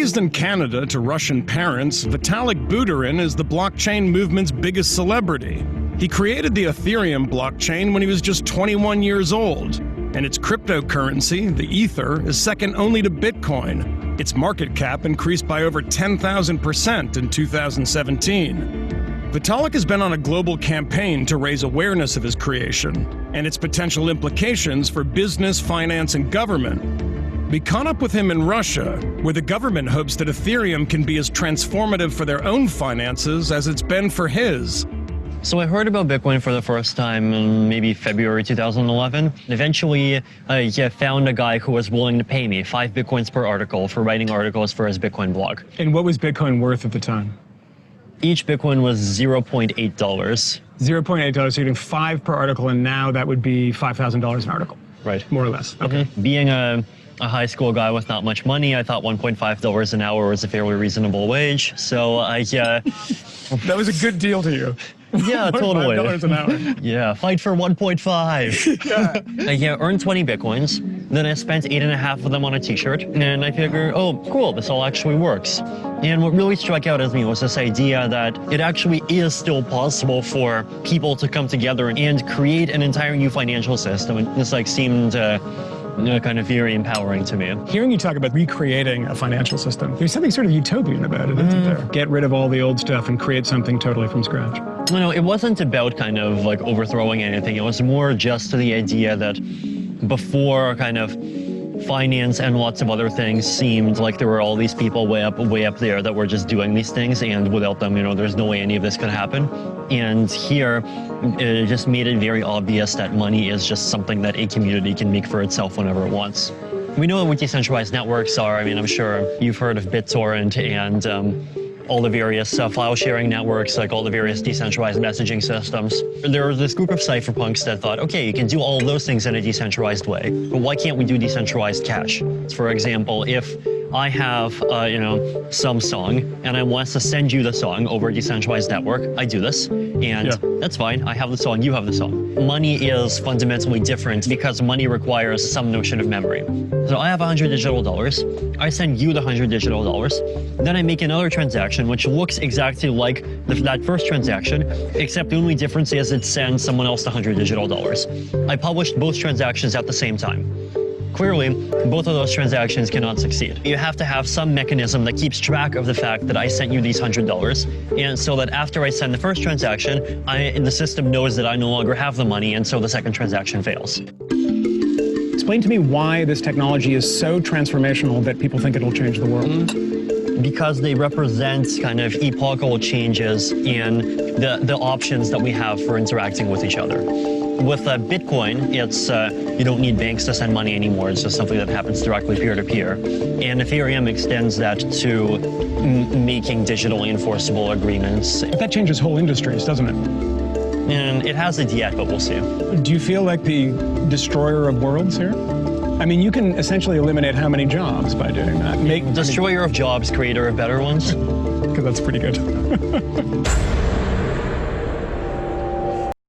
Raised in Canada to Russian parents, Vitalik Buterin is the blockchain movement's biggest celebrity. He created the Ethereum blockchain when he was just 21 years old, and its cryptocurrency, the Ether, is second only to Bitcoin. Its market cap increased by over 10,000% in 2017. Vitalik has been on a global campaign to raise awareness of his creation and its potential implications for business, finance, and government. Be caught up with him in Russia, where the government hopes that Ethereum can be as transformative for their own finances as it's been for his. So I heard about Bitcoin for the first time in maybe February 2011. Eventually, I found a guy who was willing to pay me 5 Bitcoins per article for writing articles for his Bitcoin blog. And what was Bitcoin worth at the time? Each Bitcoin was $0.8. $0.8, so you're getting 5 per article, and now that would be $5,000 an article. Right. More or less. Okay. Being a high school guy with not much money, I thought $1.5 an hour was a fairly reasonable wage. So I, that was a good deal to you. Yeah, totally. $5 an hour. Yeah, fight for 1.5. Yeah. I earned 20 Bitcoins. Then I spent 8.5 of them on a t-shirt. And I figured, oh, cool, this all actually works. And what really struck out as me was this idea that it actually is still possible for people to come together and create an entire new financial system. And this seemed kind of very empowering to me. Hearing you talk about recreating a financial system, there's something sort of utopian about it, isn't there? Get rid of all the old stuff and create something totally from scratch. No, it wasn't about kind of overthrowing anything. It was more just the idea that before kind of finance and lots of other things seemed like there were all these people way up there that were just doing these things, and without them, there's no way any of this could happen. And here, it just made it very obvious that money is just something that a community can make for itself whenever it wants. We know what decentralized networks are. I mean, I'm sure you've heard of BitTorrent and all the various file sharing networks, like all the various decentralized messaging systems. There was this group of cypherpunks that thought, okay, you can do all of those things in a decentralized way, but why can't we do decentralized cash? For example, if I have, some song, and I want to send you the song over a decentralized network, I do this, and that's fine. I have the song, you have the song. Money is fundamentally different because money requires some notion of memory. So I have $100 digital. I send you the $100 digital. Then I make another transaction, which looks exactly like that first transaction, except the only difference is it sends someone else the $100 digital. I published both transactions at the same time. Clearly, both of those transactions cannot succeed. You have to have some mechanism that keeps track of the fact that I sent you these $100, and so that after I send the first transaction, the system knows that I no longer have the money, and so the second transaction fails. Explain to me why this technology is so transformational that people think it'll change the world. Because they represent kind of epochal changes in the options that we have for interacting with each other. With Bitcoin, it's you don't need banks to send money anymore. It's just something that happens directly peer-to-peer. And Ethereum extends that to making digitally enforceable agreements. But that changes whole industries, doesn't it? And it hasn't yet, but we'll see. Do you feel like the destroyer of worlds here? I mean, you can essentially eliminate how many jobs by doing that? Destroyer of jobs, creator of better ones. Because that's pretty good.